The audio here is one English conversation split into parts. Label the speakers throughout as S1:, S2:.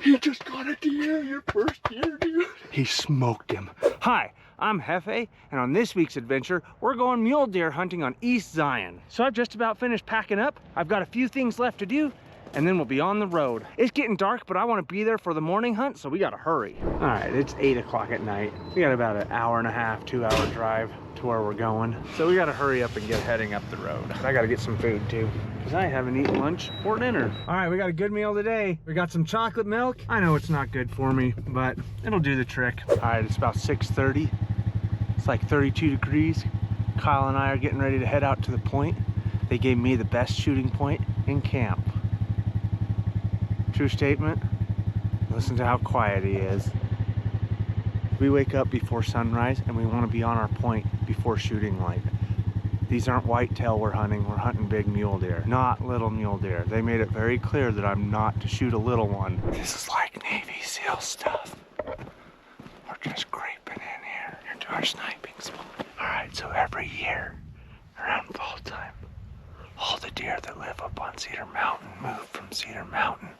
S1: He just got a deer, your first deer, dude. He smoked him. Hi, I'm Jefe, and on this week's adventure, we're going mule deer hunting on East Zion. So I've just about finished packing up. I've got a few things left to do, and then we'll be on the road. It's getting dark, but I want to be there for the morning hunt, so we gotta hurry. All right, it's 8 o'clock at night. We got about an hour and a half, 2-hour drive to where we're going. So we gotta hurry up and get heading up the road. I gotta get some food too, because I haven't eaten lunch or dinner. All right, we got a good meal today. We got some chocolate milk. I know it's not good for me, but it'll do the trick. All right, it's about 6:30. It's like 32 degrees. Kyle and I are getting ready to head out to the point. They gave me the best shooting point in camp. True statement. Listen to how quiet he is. We wake up before sunrise and we want to be on our point before shooting light. These aren't whitetail we're hunting big mule deer, not little mule deer. They made it very clear that I'm not to shoot a little one. This is like Navy SEAL stuff. We're just creeping in here into our sniping spot. All right, so every year around fall time, all the deer that live up on Cedar Mountain move from Cedar Mountain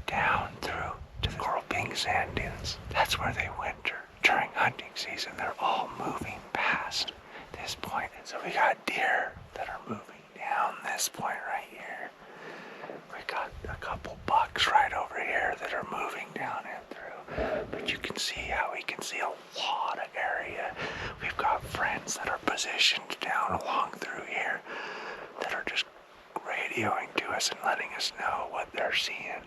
S1: down through to the Coral Pink Sand Dunes. That's where they winter. During hunting season, they're all moving past this point. And so we got deer that are moving down this point right here. We got a couple bucks right over here that are moving down and through. But you can see how we can see a lot of area. We've got friends that are positioned down along through here that are just radioing to us and letting us know what they're seeing.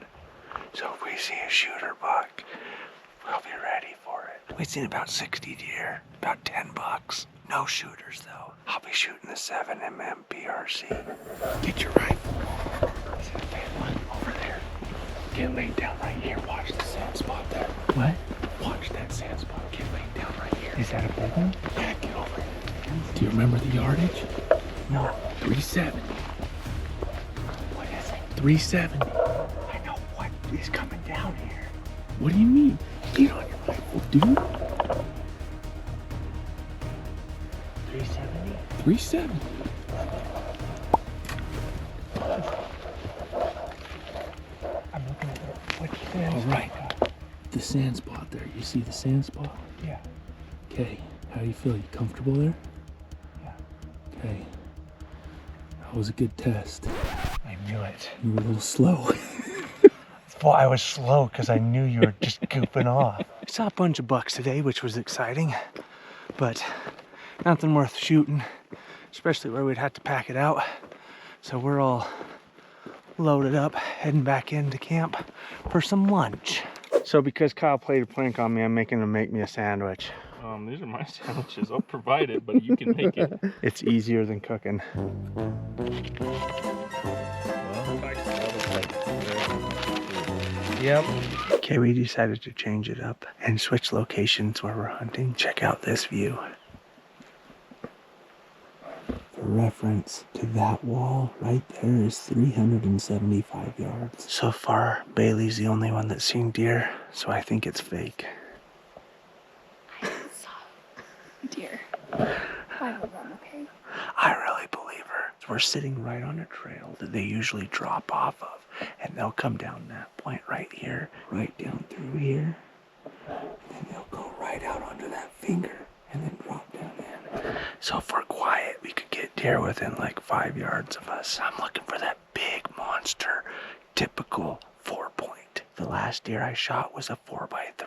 S1: So if we see a shooter buck, we'll be ready for it. We've seen about 60 deer, about 10 bucks. No shooters though. I'll be shooting the 7mm PRC. Get your rifle. Is it a big one over there? Get laid down right here. Watch the sand spot there. What? Watch that sand spot. Get laid down right here. Is that a big one? Yeah, get over it. Do you remember the yardage? No. 370. What is it? 370. He's coming down here. What do you mean? Get on your rifle, dude. 370? 370. I'm looking at it. Which sand spot? All right. The sand spot there. You see the sand spot? Yeah. Okay. How do you feel? You comfortable there? Yeah. Okay. That was a good test. I knew it. You were a little slow. Well, I was slow because I knew you were just goofing off. I saw a bunch of bucks today, which was exciting, but nothing worth shooting, especially where we'd have to pack it out. So we're all loaded up, heading back into camp for some lunch. So because Kyle played a prank on me, I'm making him make me a sandwich.
S2: These are my sandwiches. I'll provide it, but you can make it.
S1: It's easier than cooking. Yep. Okay, we decided to change it up and switch locations where we're hunting. Check out this view. For reference to that wall right there is 375 yards. So far, Bailey's the only one that's seen deer, so I think it's fake.
S3: I saw deer. 5 of them, okay?
S1: I really believe her. We're sitting right on a trail that they usually drop off of. And they'll come down that point right here, right down through here, and then they'll go right out onto that finger and then drop down in. So if we're quiet, we could get deer within like 5 yards of us. I'm looking for that big monster, typical 4-point. The last deer I shot was a 4x3,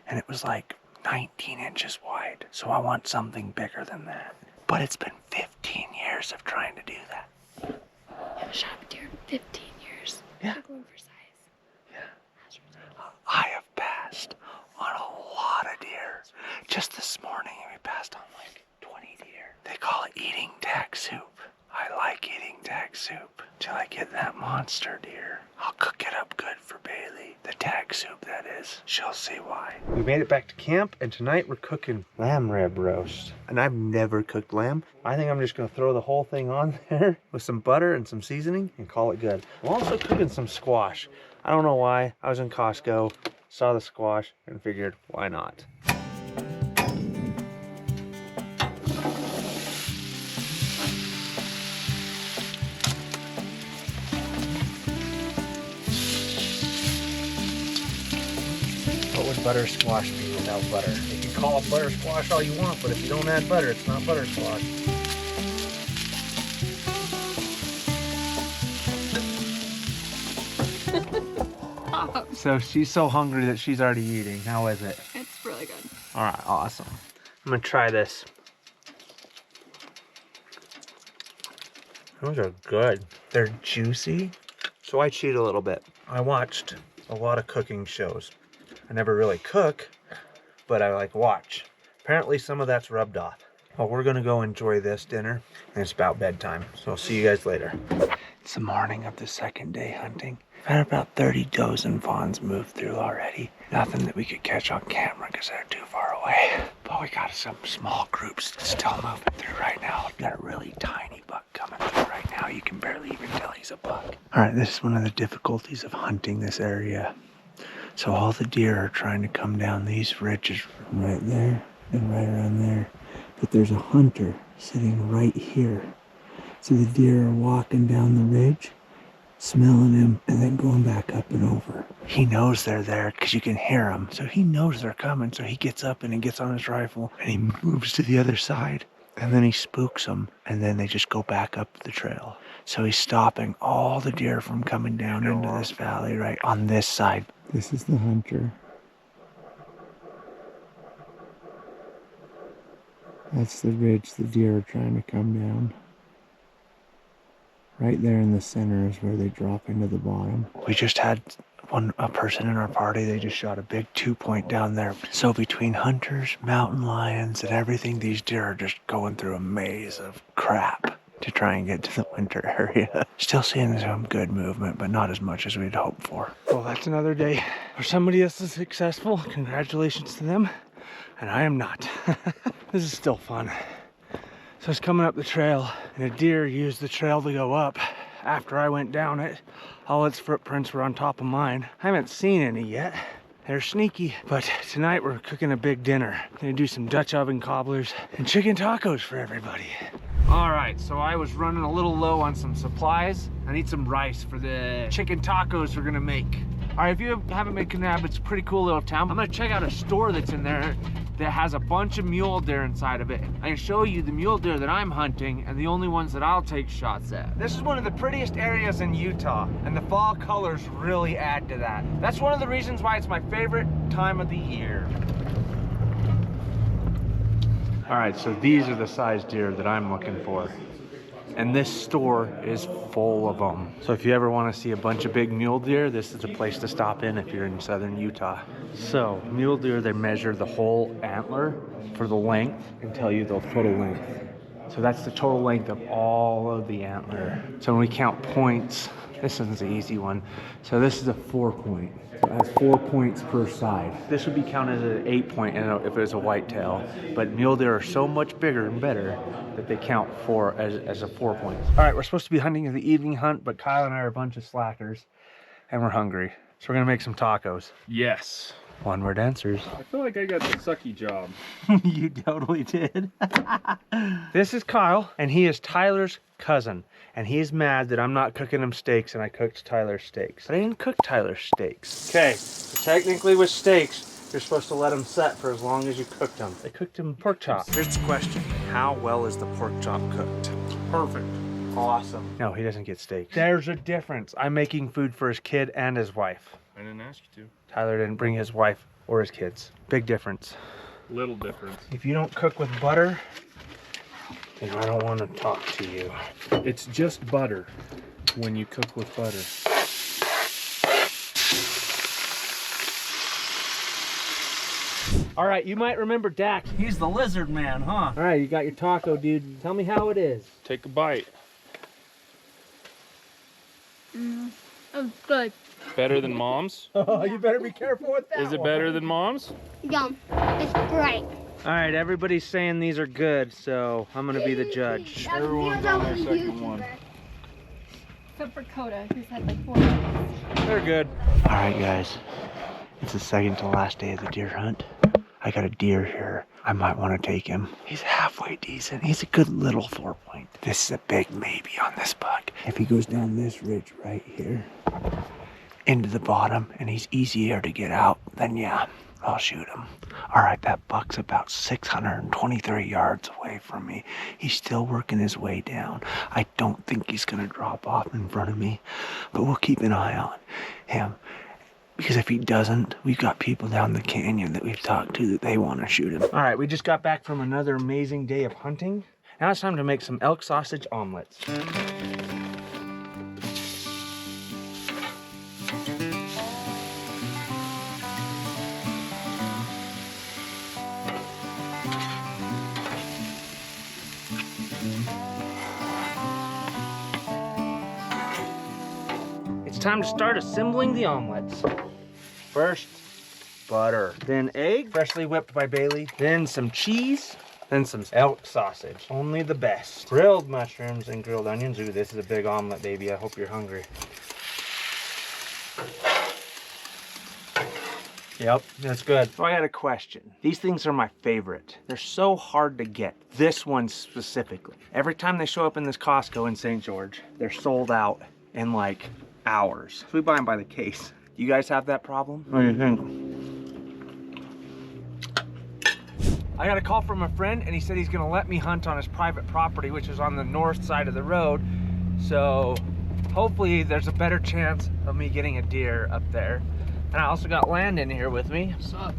S1: and it was like 19 inches wide. So I want something bigger than that. But it's been 15 years of trying to do that.
S3: You haven't shot a deer in 15 years.
S1: Yeah.
S3: You're going for size.
S1: Yeah. I have passed on a lot of deer. Just this morning, we passed on like 20 deer. They call it eating tag soup. I like eating tag soup till I get that monster deer. I'll cook it up good for Bailey. The tag soup, that is. She'll see why. We made it back to camp, and tonight we're cooking lamb rib roast. And I've never cooked lamb. I think I'm just gonna throw the whole thing on there with some butter and some seasoning and call it good. I'm also cooking some squash. I don't know why. I was in Costco, saw the squash, and figured, why not? would butter squash be without butter? You can call it butter squash all you want, but if you don't add butter, it's not butter squash. So she's so hungry that she's already eating. How is it?
S3: It's really good.
S1: All right, awesome. I'm gonna try this. Those are good. They're juicy. So I cheat a little bit. I watched a lot of cooking shows. I never really cook, but I like watch. Apparently some of that's rubbed off. Well, we're gonna go enjoy this dinner, and it's about bedtime. So I'll see you guys later. It's the morning of the second day hunting. I've had about 30 does and fawns move through already. Nothing that we could catch on camera because they're too far away. But we got some small groups still moving through right now. We've got a really tiny buck coming through right now. You can barely even tell he's a buck. All right, this is one of the difficulties of hunting this area. So all the deer are trying to come down these ridges right there and right around there. But there's a hunter sitting right here. So the deer are walking down the ridge, smelling him, and then going back up and over. He knows they're there because you can hear them. So he knows they're coming. So he gets up and he gets on his rifle and he moves to the other side. And then he spooks them. And then they just go back up the trail. So he's stopping all the deer from coming down into this valley right on this side. This is the hunter. That's the ridge the deer are trying to come down. Right there in the center is where they drop into the bottom. We just had a person in our party, they just shot a big 2-point down there. So between hunters, mountain lions, and everything, these deer are just going through a maze of crap to try and get to the winter area. Still seeing some good movement, but not as much as we'd hoped for. Well, that's another day where somebody else is successful. Congratulations to them. And I am not. This is still fun. So I was coming up the trail, and a deer used the trail to go up. After I went down it, all its footprints were on top of mine. I haven't seen any yet. They're sneaky, but tonight we're cooking a big dinner. Gonna do some Dutch oven cobblers and chicken tacos for everybody. All right, so I was running a little low on some supplies. I need some rice for the chicken tacos we're gonna make. All right, if you haven't made Kanab, it's a pretty cool little town. I'm gonna check out a store that's in there that has a bunch of mule deer inside of it. I can show you the mule deer that I'm hunting and the only ones that I'll take shots at. This is one of the prettiest areas in Utah, and the fall colors really add to that. That's one of the reasons why it's my favorite time of the year. All right, so these are the size deer that I'm looking for. And this store is full of them. So if you ever want to see a bunch of big mule deer, this is a place to stop in if you're in southern Utah. So mule deer, they measure the whole antler for the length and tell you the total length. So that's the total length of all of the antler. So when we count points, this one's the easy one. So this is a 4-point. So it has 4 points per side. This would be counted as an 8-point if it was a whitetail. But mule deer are so much bigger and better that they count as a 4 points. All right, we're supposed to be hunting the evening hunt, but Kyle and I are a bunch of slackers and we're hungry. So we're gonna make some tacos.
S2: Yes.
S1: One-word answers.
S2: I feel like I got the sucky job.
S1: You totally did. This is Kyle, and he is Tyler's cousin. And he's mad that I'm not cooking him steaks and I cooked Tyler's steaks. But I didn't cook Tyler's steaks. Okay, so technically with steaks, you're supposed to let them set for as long as you cooked them. They cooked them pork chop. Here's the question. How well is the pork chop cooked?
S2: Perfect.
S1: Awesome. No, he doesn't get steak. There's a difference. I'm making food for his kid and his wife.
S2: I didn't ask you to.
S1: Tyler didn't bring his wife or his kids. Big difference.
S2: Little difference.
S1: If you don't cook with butter, then I don't want to talk to you.
S2: It's just butter when you cook with butter.
S1: All right, you might remember Dax. He's the lizard man, huh? All right, you got your taco, dude. Tell me how it is.
S2: Take a bite.
S3: Oh, good.
S2: Better than mom's?
S1: Oh, you better be careful with that.
S2: Is it better than mom's?
S3: Yum. It's great.
S1: All right, everybody's saying these are good, so I'm gonna be the judge.
S2: Everyone's on their second one.
S3: Except for Coda, who's had like 4 minutes.
S1: They're good. All right, guys. It's the second to last day of the deer hunt. I got a deer here. I might want to take him. He's halfway decent. He's a good little 4-point. This is a big maybe on this buck. If he goes down this ridge right here into the bottom and he's easier to get out, then yeah, I'll shoot him. All right, that buck's about 623 yards away from me. He's still working his way down. I don't think he's gonna drop off in front of me, but we'll keep an eye on him. Because if he doesn't, we've got people down the canyon that we've talked to that they want to shoot him. All right, we just got back from another amazing day of hunting. Now it's time to make some elk sausage omelets. It's time to start assembling the omelets. First, butter, then egg, freshly whipped by Bailey, then some cheese, then some elk sausage. Only the best. Grilled mushrooms and grilled onions. Ooh, this is a big omelet, baby. I hope you're hungry. Yep, that's good. So I got a question. These things are my favorite. They're so hard to get. This one specifically. Every time they show up in this Costco in St. George, they're sold out in like hours. So we buy them by the case. You guys have that problem? What do you think? I got a call from a friend and he said he's gonna let me hunt on his private property, which is on the north side of the road. So hopefully there's a better chance of me getting a deer up there. And I also got Landon here with me.
S2: What's up?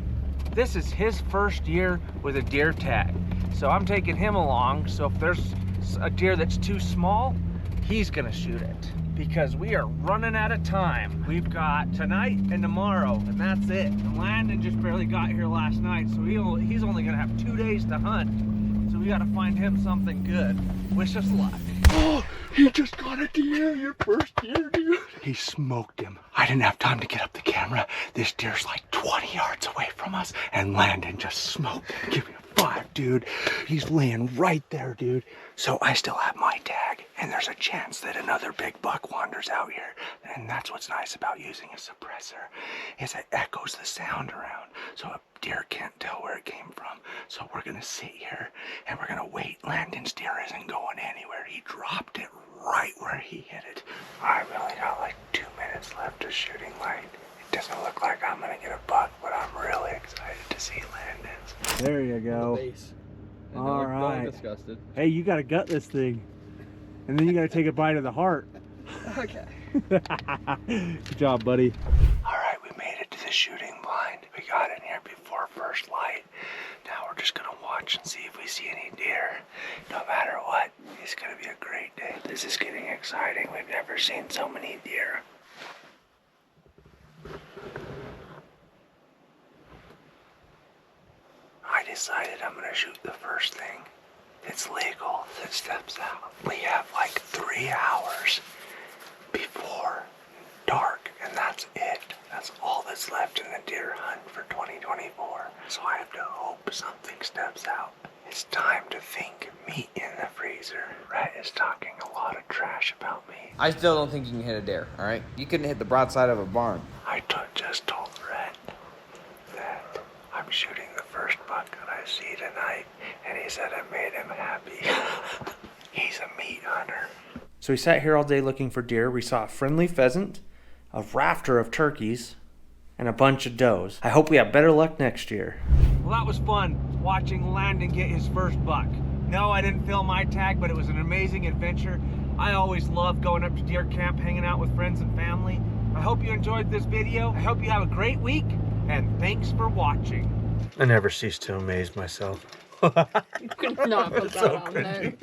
S1: This is his first year with a deer tag. So I'm taking him along. So if there's a deer that's too small, he's gonna shoot it. Because we are running out of time. We've got tonight and tomorrow, and that's it. And Landon just barely got here last night, so he's only gonna have 2 days to hunt. So we gotta find him something good. Wish us luck. Oh, he just got a deer, your first deer, dude. He smoked him. I didn't have time to get up the camera. This deer's like 20 yards away from us, and Landon just smoked him. Give me a 5, dude. He's laying right there, dude. So I still have my tag, and there's a chance that another big buck wanders out here. And that's what's nice about using a suppressor, is it echoes the sound around, so a deer can't tell where it came from. So we're gonna sit here, and we're gonna wait. Landon's deer isn't going anywhere. He dropped it right where he hit it. I've only got like 2 minutes left of shooting light. It doesn't look like I'm gonna get a buck, but I'm really excited to see Landon's. There you go. All right.
S2: Disgusted.
S1: Hey, you gotta gut this thing, and then you gotta take a bite of the heart.
S2: Okay.
S1: Good job, buddy. All right, we made it to the shooting blind. We got in here before first light. Now we're just gonna watch and see if we see any deer. No matter what, it's gonna be a great day. This is getting exciting. We've never seen so many deer. I decided I'm gonna shoot the first thing. It's legal that steps out. We have like 3 hours before dark, and that's it. That's all that's left in the deer hunt for 2024. So I have to hope something steps out. It's time to think meat in the freezer. Rhett is talking a lot of trash about me.
S4: I still don't think you can hit a deer, all right? You couldn't hit the broadside of a barn.
S1: I just told Rhett that I'm shooting the first buck that I see tonight, and he said I made him happy. He's a meat hunter. So we sat here all day looking for deer. We saw a friendly pheasant, a rafter of turkeys, and a bunch of does. I hope we have better luck next year. Well, that was fun watching Landon get his first buck. No, I didn't film my tag, but it was an amazing adventure. I always love going up to deer camp, hanging out with friends and family. I hope you enjoyed this video. I hope you have a great week, and thanks for watching. I never cease to amaze myself.
S3: You could not put that on there.